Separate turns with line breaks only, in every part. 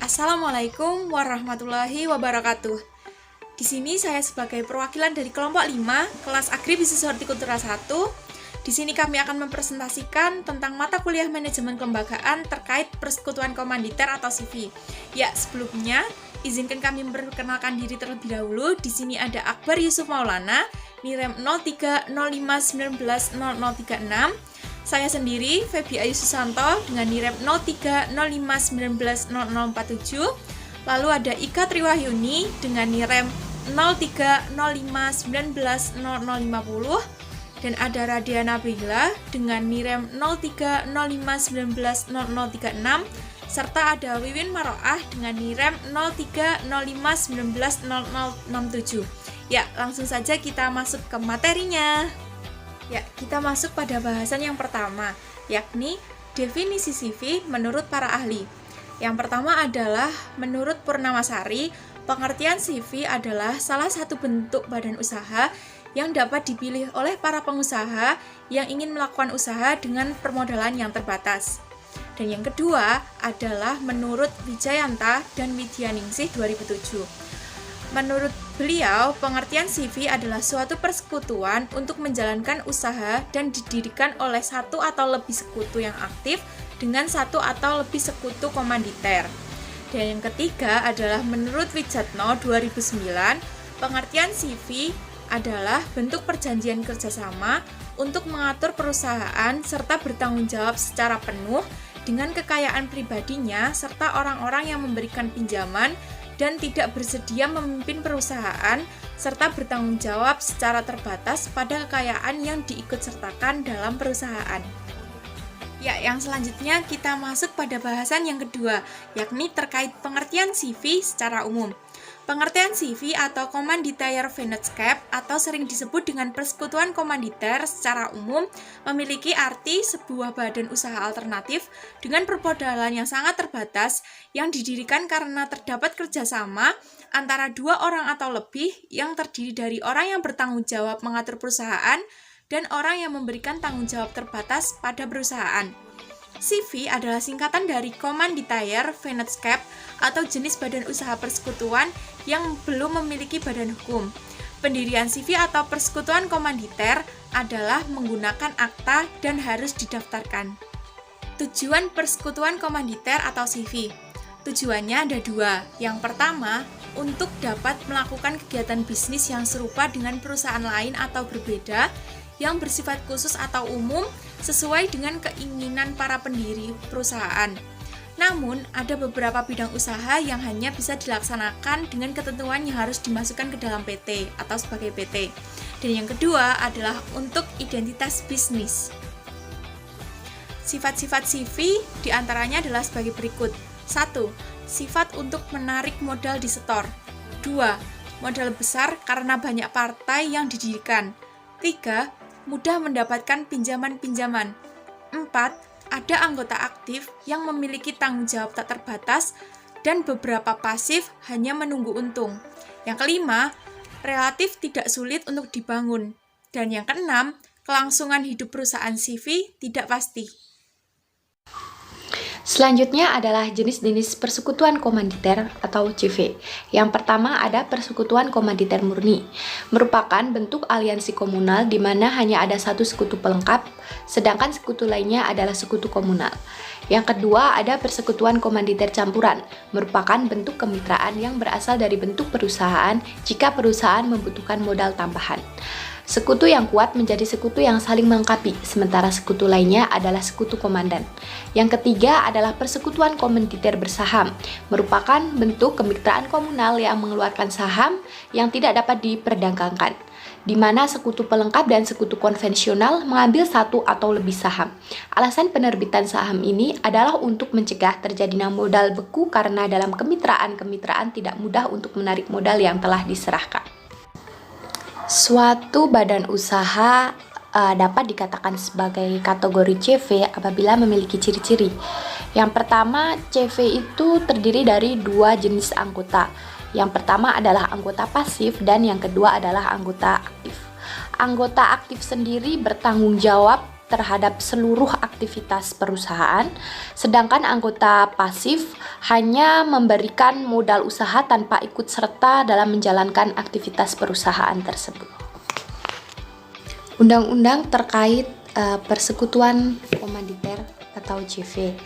Assalamualaikum warahmatullahi wabarakatuh. Di sini saya sebagai perwakilan dari kelompok 5, kelas Agribisnis Hortikultura 1. Di sini kami akan mempresentasikan tentang mata kuliah manajemen kelembagaan terkait persekutuan komanditer atau CV. Ya, sebelumnya izinkan kami memperkenalkan diri terlebih dahulu. Di sini ada Akbar Yusuf Maulana, NIREM 0305190036. Saya sendiri, Feby Ayu Susanto, dengan NIREM 0305190047. Lalu ada Ika Triwahyuni dengan NIREM 0305190050. Dan ada Radiana Bigla dengan NIREM 0305190036. Serta ada Wiwin Maroah dengan NIREM 0305190067. Ya, langsung saja kita masuk ke materinya. Ya, kita masuk pada bahasan yang pertama, yakni definisi CV menurut para ahli. Yang pertama adalah menurut Purnamasari, pengertian CV adalah salah satu bentuk badan usaha yang dapat dipilih oleh para pengusaha yang ingin melakukan usaha dengan permodalan yang terbatas. Dan yang kedua adalah menurut Wijayanta dan Widyaningsih 2007. Menurut beliau, pengertian CV adalah suatu persekutuan untuk menjalankan usaha dan didirikan oleh satu atau lebih sekutu yang aktif dengan satu atau lebih sekutu komanditer. Dan yang ketiga adalah menurut Wijatno 2009, pengertian CV adalah bentuk perjanjian kerjasama untuk mengatur perusahaan serta bertanggung jawab secara penuh dengan kekayaan pribadinya serta orang-orang yang memberikan pinjaman dan tidak bersedia memimpin perusahaan, serta bertanggung jawab secara terbatas pada kekayaan yang diikutsertakan dalam perusahaan. Ya, yang selanjutnya kita masuk pada bahasan yang kedua, yakni terkait pengertian CV secara umum. Pengertian CV atau Commanditaire Vennootschap atau sering disebut dengan persekutuan komanditer secara umum memiliki arti sebuah badan usaha alternatif dengan permodalan yang sangat terbatas yang didirikan karena terdapat kerjasama antara dua orang atau lebih yang terdiri dari orang yang bertanggung jawab mengatur perusahaan dan orang yang memberikan tanggung jawab terbatas pada perusahaan. CV adalah singkatan dari Commanditaire Vennootschap atau jenis badan usaha persekutuan yang belum memiliki badan hukum. Pendirian CV atau persekutuan komanditer adalah menggunakan akta dan harus didaftarkan. Tujuan persekutuan komanditer atau CV. Tujuannya ada dua. Yang pertama, untuk dapat melakukan kegiatan bisnis yang serupa dengan perusahaan lain atau berbeda, yang bersifat khusus atau umum sesuai dengan keinginan para pendiri perusahaan. Namun, ada beberapa bidang usaha yang hanya bisa dilaksanakan dengan ketentuan yang harus dimasukkan ke dalam PT atau sebagai PT. Dan yang kedua adalah untuk identitas bisnis. Sifat-sifat CV diantaranya adalah sebagai berikut. 1. Sifat untuk menarik modal di setor. 2. Modal besar karena banyak partai yang didirikan. 3. Mudah mendapatkan pinjaman-pinjaman. 4. Ada anggota aktif yang memiliki tanggung jawab tak terbatas dan beberapa pasif hanya menunggu untung. Yang kelima, relatif tidak sulit untuk dibangun. Dan yang keenam, kelangsungan hidup perusahaan CV tidak pasti.
Selanjutnya adalah jenis-jenis persekutuan komanditer atau CV. Yang pertama ada persekutuan komanditer murni, merupakan bentuk aliansi komunal di mana hanya ada satu sekutu pelengkap, sedangkan sekutu lainnya adalah sekutu komunal. Yang kedua ada persekutuan komanditer campuran, merupakan bentuk kemitraan yang berasal dari bentuk perusahaan jika perusahaan membutuhkan modal tambahan. Sekutu yang kuat menjadi sekutu yang saling melengkapi, sementara sekutu lainnya adalah sekutu komandan. Yang ketiga adalah persekutuan komanditer bersaham, merupakan bentuk kemitraan komunal yang mengeluarkan saham yang tidak dapat diperdagangkan, di mana sekutu pelengkap dan sekutu konvensional mengambil satu atau lebih saham. Alasan penerbitan saham ini adalah untuk mencegah terjadinya modal beku karena dalam kemitraan-kemitraan tidak mudah untuk menarik modal yang telah diserahkan. Suatu badan usaha dapat dikatakan sebagai kategori CV apabila memiliki ciri-ciri. Yang pertama, CV itu terdiri dari dua jenis anggota. Yang pertama adalah anggota pasif dan yang kedua adalah anggota aktif. Anggota aktif sendiri bertanggung jawab terhadap seluruh aktivitas perusahaan, sedangkan anggota pasif hanya memberikan modal usaha tanpa ikut serta dalam menjalankan aktivitas perusahaan tersebut. Undang-undang terkait persekutuan komanditer atau CV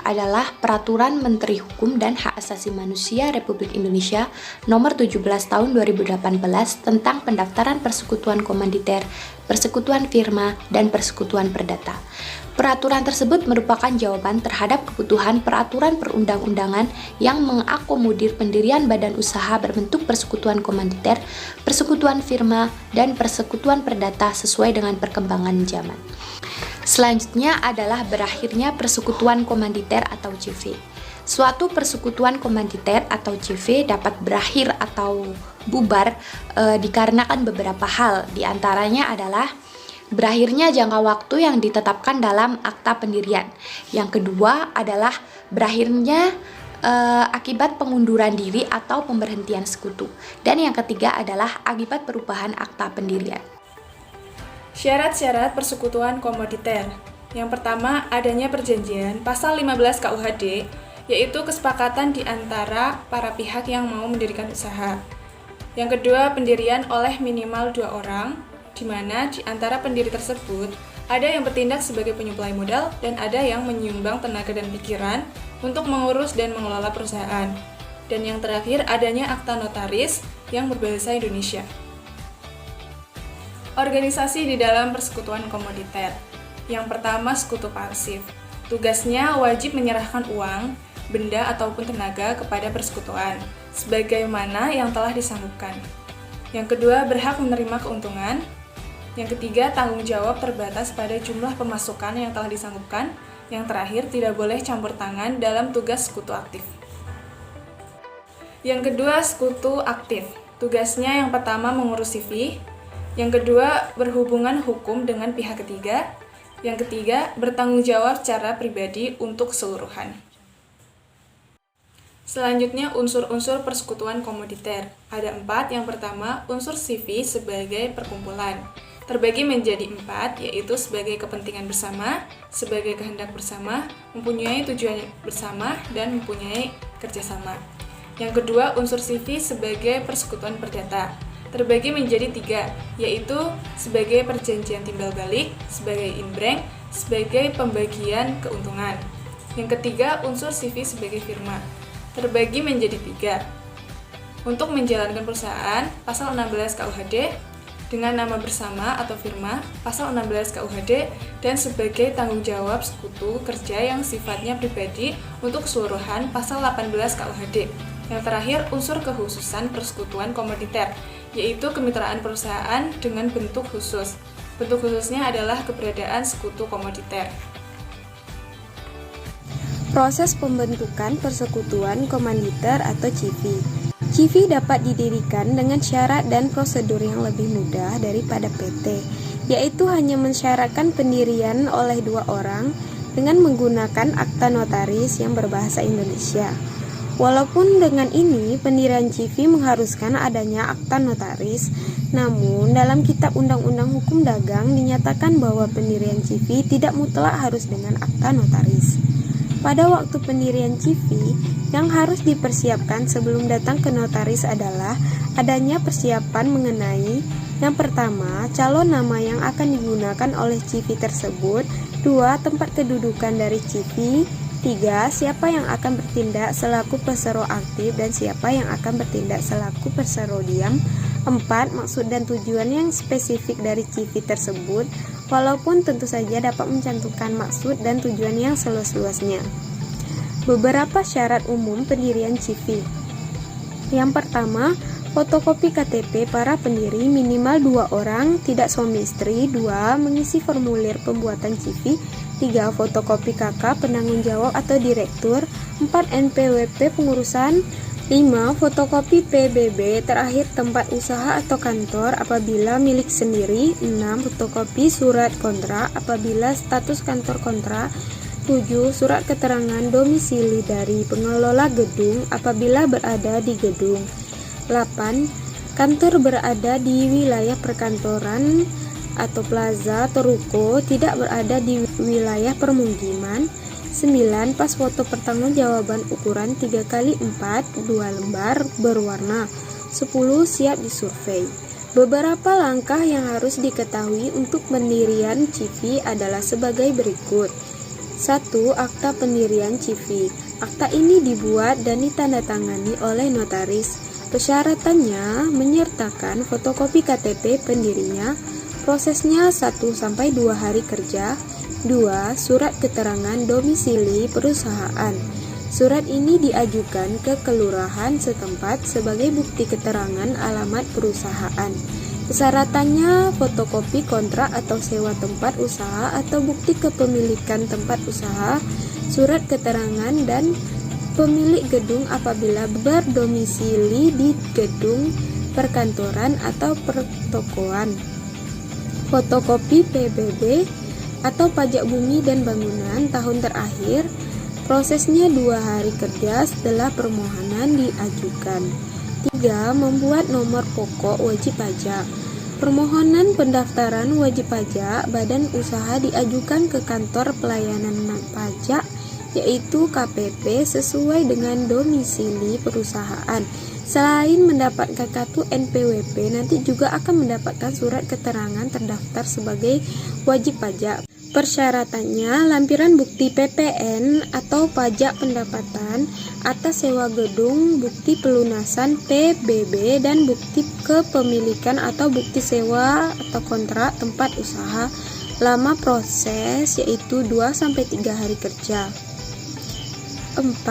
adalah Peraturan Menteri Hukum dan Hak Asasi Manusia Republik Indonesia Nomor 17 Tahun 2018 tentang pendaftaran persekutuan komanditer, persekutuan firma, dan persekutuan perdata. Peraturan tersebut merupakan jawaban terhadap kebutuhan peraturan perundang-undangan yang mengakomodir pendirian badan usaha berbentuk persekutuan komanditer, persekutuan firma, dan persekutuan perdata sesuai dengan perkembangan zaman. Selanjutnya adalah berakhirnya persekutuan komanditer atau CV. Suatu persekutuan komanditer atau CV dapat berakhir atau bubar dikarenakan beberapa hal, diantaranya adalah berakhirnya jangka waktu yang ditetapkan dalam akta pendirian. Yang kedua adalah berakhirnya akibat pengunduran diri atau pemberhentian sekutu. Dan yang ketiga adalah akibat perubahan akta pendirian.
Syarat-syarat persekutuan komoditer. Yang pertama, adanya perjanjian pasal 15 KUHD, yaitu kesepakatan di antara para pihak yang mau mendirikan usaha. Yang kedua, pendirian oleh minimal 2 orang, di mana di antara pendiri tersebut ada yang bertindak sebagai penyuplai modal dan ada yang menyumbang tenaga dan pikiran untuk mengurus dan mengelola perusahaan. Dan yang terakhir, adanya akta notaris yang berbahasa Indonesia. Organisasi di dalam persekutuan komoditer. Yang pertama, sekutu pasif. Tugasnya wajib menyerahkan uang, benda ataupun tenaga kepada persekutuan, sebagaimana yang telah disanggupkan. Yang kedua, berhak menerima keuntungan. Yang ketiga, tanggung jawab terbatas pada jumlah pemasukan yang telah disanggupkan. Yang terakhir, tidak boleh campur tangan dalam tugas sekutu aktif. Yang kedua, sekutu aktif. Tugasnya yang pertama mengurus CV. Yang kedua, berhubungan hukum dengan pihak ketiga. Yang ketiga, bertanggung jawab secara pribadi untuk keseluruhan. Selanjutnya, unsur-unsur persekutuan komoditer. Ada 4. Yang pertama, unsur CV sebagai perkumpulan. Terbagi menjadi 4, yaitu sebagai kepentingan bersama, sebagai kehendak bersama, mempunyai tujuan bersama, dan mempunyai kerjasama. Yang kedua, unsur CV sebagai persekutuan perdata. Terbagi menjadi 3, yaitu sebagai perjanjian timbal balik, sebagai inbrank, sebagai pembagian keuntungan. Yang ketiga, unsur CV sebagai firma. Terbagi menjadi 3. Untuk menjalankan perusahaan, pasal 16 KUHD, dengan nama bersama atau firma, pasal 16 KUHD, dan sebagai tanggung jawab sekutu kerja yang sifatnya pribadi untuk keseluruhan, pasal 18 KUHD. Yang terakhir, unsur kekhususan persekutuan komoditer, yaitu kemitraan perusahaan dengan bentuk khusus. Bentuk khususnya adalah keberadaan sekutu komoditer.
Proses pembentukan persekutuan komanditer atau CV. CV dapat didirikan dengan syarat dan prosedur yang lebih mudah daripada PT, yaitu hanya mensyaratkan pendirian oleh 2 orang dengan menggunakan akta notaris yang berbahasa Indonesia. Walaupun dengan ini pendirian CV mengharuskan adanya akta notaris, namun dalam Kitab Undang-Undang Hukum Dagang dinyatakan bahwa pendirian CV tidak mutlak harus dengan akta notaris. Pada waktu pendirian CV, yang harus dipersiapkan sebelum datang ke notaris adalah adanya persiapan mengenai yang pertama, calon nama yang akan digunakan oleh CV tersebut, 2. Tempat kedudukan dari CV, 3. Siapa yang akan bertindak selaku persero aktif dan siapa yang akan bertindak selaku persero diam. 4. Maksud dan tujuan yang spesifik dari CV tersebut, walaupun tentu saja dapat mencantumkan maksud dan tujuan yang seluas-luasnya. Beberapa syarat umum pendirian CV. Yang pertama, fotokopi KTP para pendiri minimal 2 orang, tidak suami istri. 2. Mengisi formulir pembuatan CV. 3. Fotokopi KK penanggung jawab atau direktur. 4. NPWP pengurusan. 5. Fotokopi PBB terakhir tempat usaha atau kantor apabila milik sendiri. 6. Fotokopi surat kontrak apabila status kantor kontrak. 7. Surat keterangan domisili dari pengelola gedung apabila berada di gedung. 8. Kantor berada di wilayah perkantoran atau plaza atau ruko tidak berada di wilayah permukiman. 9. Pas foto pertanggungjawaban ukuran 3x4 2 lembar berwarna. 10. Siap disurvei. Beberapa langkah yang harus diketahui untuk pendirian CV adalah sebagai berikut. 1. Akta pendirian CV. Akta ini dibuat dan ditandatangani oleh notaris. Persyaratannya menyertakan fotokopi KTP pendirinya. Prosesnya 1-2 hari kerja. 2. Surat keterangan domisili perusahaan. Surat ini diajukan ke kelurahan setempat sebagai bukti keterangan alamat perusahaan. Persyaratannya fotokopi kontrak atau sewa tempat usaha atau bukti kepemilikan tempat usaha, surat keterangan dan pemilik gedung apabila berdomisili di gedung perkantoran atau pertokoan. Fotokopi PBB atau pajak bumi dan bangunan tahun terakhir. Prosesnya 2 hari kerja setelah permohonan diajukan. 3. Membuat nomor pokok wajib pajak. Permohonan pendaftaran wajib pajak badan usaha diajukan ke kantor pelayanan pajak yaitu KPP sesuai dengan domisili perusahaan. Selain mendapatkan kartu NPWP, nanti juga akan mendapatkan surat keterangan terdaftar sebagai wajib pajak. Persyaratannya lampiran bukti PPN atau pajak pendapatan atas sewa gedung, bukti pelunasan PBB dan bukti kepemilikan atau bukti sewa atau kontrak tempat usaha. Lama proses yaitu 2-3 hari kerja. 4.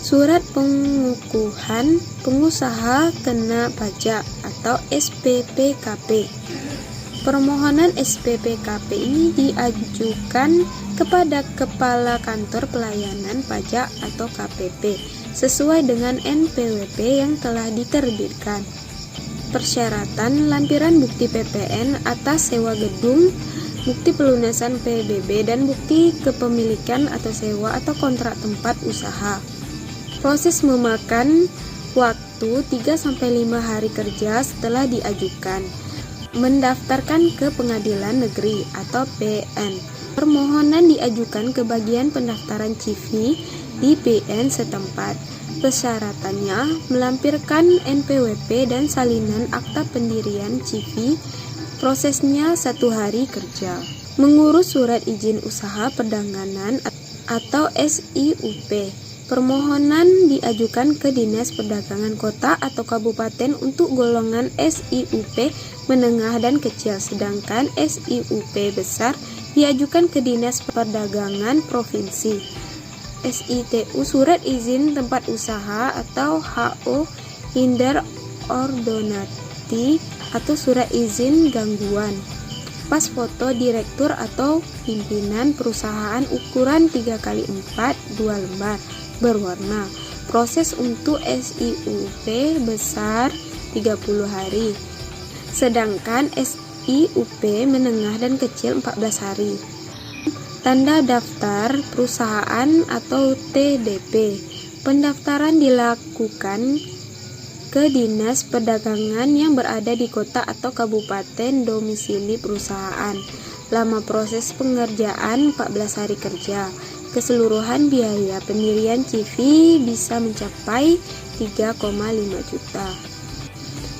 Surat pengukuhan pengusaha kena pajak atau SPPKP. Permohonan SPPKP ini diajukan kepada Kepala Kantor Pelayanan Pajak atau KPP sesuai dengan NPWP yang telah diterbitkan. Persyaratan lampiran bukti PPN atas sewa gedung, bukti pelunasan PBB dan bukti kepemilikan atau sewa atau kontrak tempat usaha. Proses memakan waktu 3-5 hari kerja setelah diajukan. Mendaftarkan ke pengadilan negeri atau PN. Permohonan diajukan ke bagian pendaftaran CV di PN setempat. Persyaratannya melampirkan NPWP dan salinan akta pendirian CV. Prosesnya 1 hari kerja. Mengurus surat izin usaha perdagangan atau SIUP. Permohonan diajukan ke Dinas Perdagangan Kota atau Kabupaten untuk golongan SIUP menengah dan kecil, sedangkan SIUP besar diajukan ke Dinas Perdagangan Provinsi. SITU surat izin tempat usaha atau HO hinder ordonati atau surat izin gangguan. Pas foto direktur atau pimpinan perusahaan ukuran 3x4 2 lembar berwarna. Proses untuk SIUP besar 30 hari. Sedangkan SIUP menengah dan kecil 14 hari. Tanda daftar perusahaan atau TDP. Pendaftaran dilakukan ke Dinas Perdagangan yang berada di kota atau kabupaten domisili perusahaan. Lama proses pengerjaan 14 hari kerja. Keseluruhan biaya pendirian CV bisa mencapai 3,5 juta.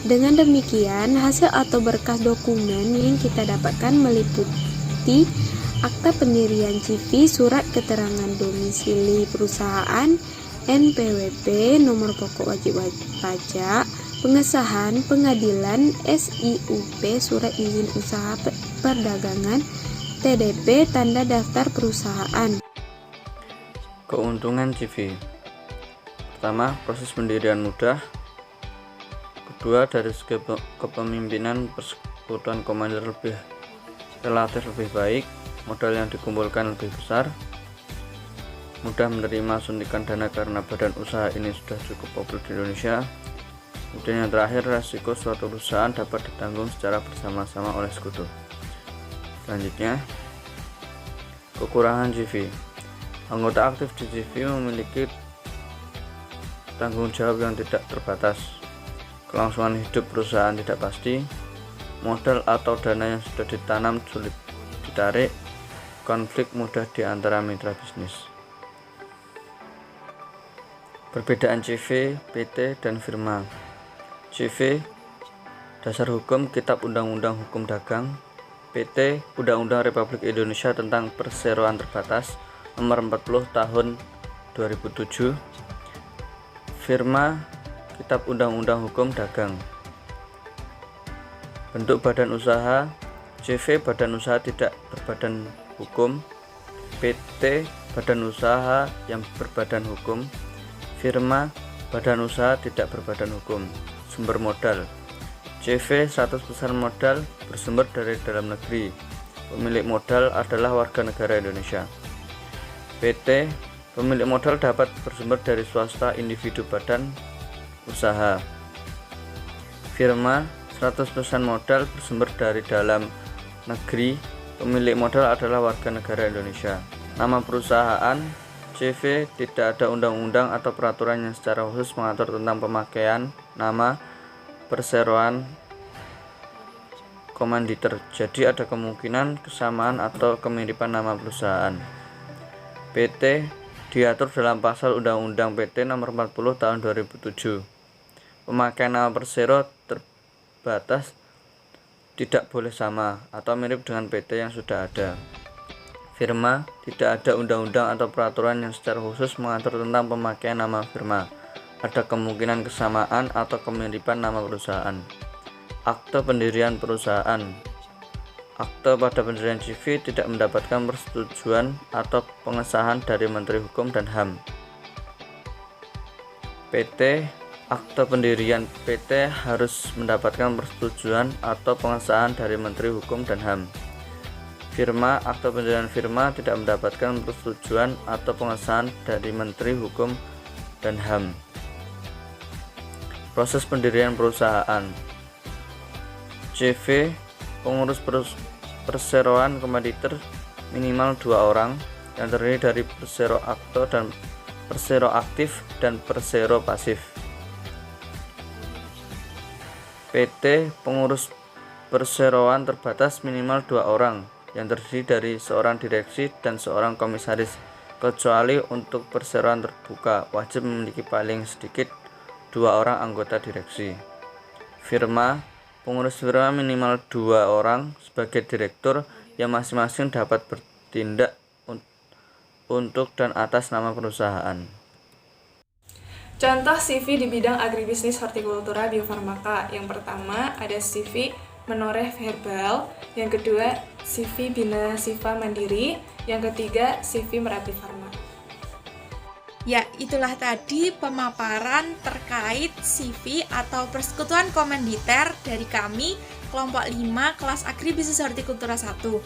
Dengan demikian, hasil atau berkas dokumen yang kita dapatkan meliputi akta pendirian CV, surat keterangan domisili perusahaan, NPWP, nomor pokok wajib pajak, pengesahan pengadilan, SIUP, surat izin usaha perdagangan, TDP, tanda daftar perusahaan.
Keuntungan CV. Pertama, proses pendirian mudah. Kedua, dari segi kepemimpinan persekutuan komandir relatif lebih baik. Modal yang dikumpulkan lebih besar. Mudah menerima suntikan dana karena badan usaha ini sudah cukup populer di Indonesia. Kemudian yang terakhir, resiko suatu perusahaan dapat ditanggung secara bersama-sama oleh sekutu. Selanjutnya, kekurangan CV. Anggota aktif di CV memiliki tanggung jawab yang tidak terbatas. Kelangsungan hidup perusahaan tidak pasti. modal atau dana yang sudah ditanam sulit ditarik, konflik mudah di antara mitra bisnis. Perbedaan CV, PT, dan firma. CV, Dasar Hukum Kitab Undang-Undang Hukum Dagang. PT, Undang-Undang Republik Indonesia tentang Perseroan Terbatas Nomor 40 Tahun 2007. Firma, Kitab Undang-Undang Hukum Dagang. Bentuk badan usaha. CV, badan usaha tidak berbadan hukum. PT, badan usaha yang berbadan hukum. Firma, badan usaha tidak berbadan hukum. Sumber modal. CV, 100% modal bersumber dari dalam negeri. Pemilik modal adalah warga negara Indonesia. PT, pemilik modal dapat bersumber dari swasta, individu, badan usaha. Firma, 100% modal bersumber dari dalam negeri. Pemilik modal adalah warga negara Indonesia. Nama perusahaan. CV, tidak ada undang-undang atau peraturan yang secara khusus mengatur tentang pemakaian nama perseroan komanditer, jadi ada kemungkinan kesamaan atau kemiripan nama perusahaan. PT, diatur dalam pasal Undang-Undang PT Nomor 40 Tahun 2007. Pemakaian nama persero terbatas tidak boleh sama atau mirip dengan PT yang sudah ada. Firma, tidak ada undang-undang atau peraturan yang secara khusus mengatur tentang pemakaian nama firma. Ada kemungkinan kesamaan atau kemiripan nama perusahaan. Akte pendirian perusahaan. Akte pada pendirian CV tidak mendapatkan persetujuan atau pengesahan dari Menteri Hukum dan HAM. PT, akte pendirian PT harus mendapatkan persetujuan atau pengesahan dari Menteri Hukum dan HAM. Firma, akte pendirian firma tidak mendapatkan persetujuan atau pengesahan dari Menteri Hukum dan HAM. Proses pendirian perusahaan. CV, pengurus perseroan komanditer minimal 2 orang yang terdiri dari persero akto dan persero aktif dan persero pasif. PT, pengurus perseroan terbatas minimal 2 orang yang terdiri dari seorang direksi dan seorang komisaris, kecuali untuk perseroan terbuka wajib memiliki paling sedikit 2 orang anggota direksi. Firma, pengurus firma minimal 2 orang sebagai direktur yang masing-masing dapat bertindak untuk dan atas nama perusahaan.
Contoh CV di bidang agribisnis hortikultura biofarmaka. Yang pertama ada CV Menoreh Herbal, yang kedua CV Bina Siva Mandiri, yang ketiga CV Merapi Farma. Ya, itulah tadi pemaparan terkait CV atau Persekutuan Komanditer dari kami, kelompok 5 kelas Agribisnis Hortikultura 1.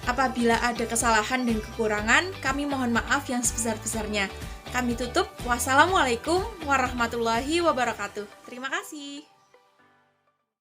Apabila ada kesalahan dan kekurangan, kami mohon maaf yang sebesar-besarnya. Kami tutup. Wassalamualaikum warahmatullahi wabarakatuh. Terima kasih.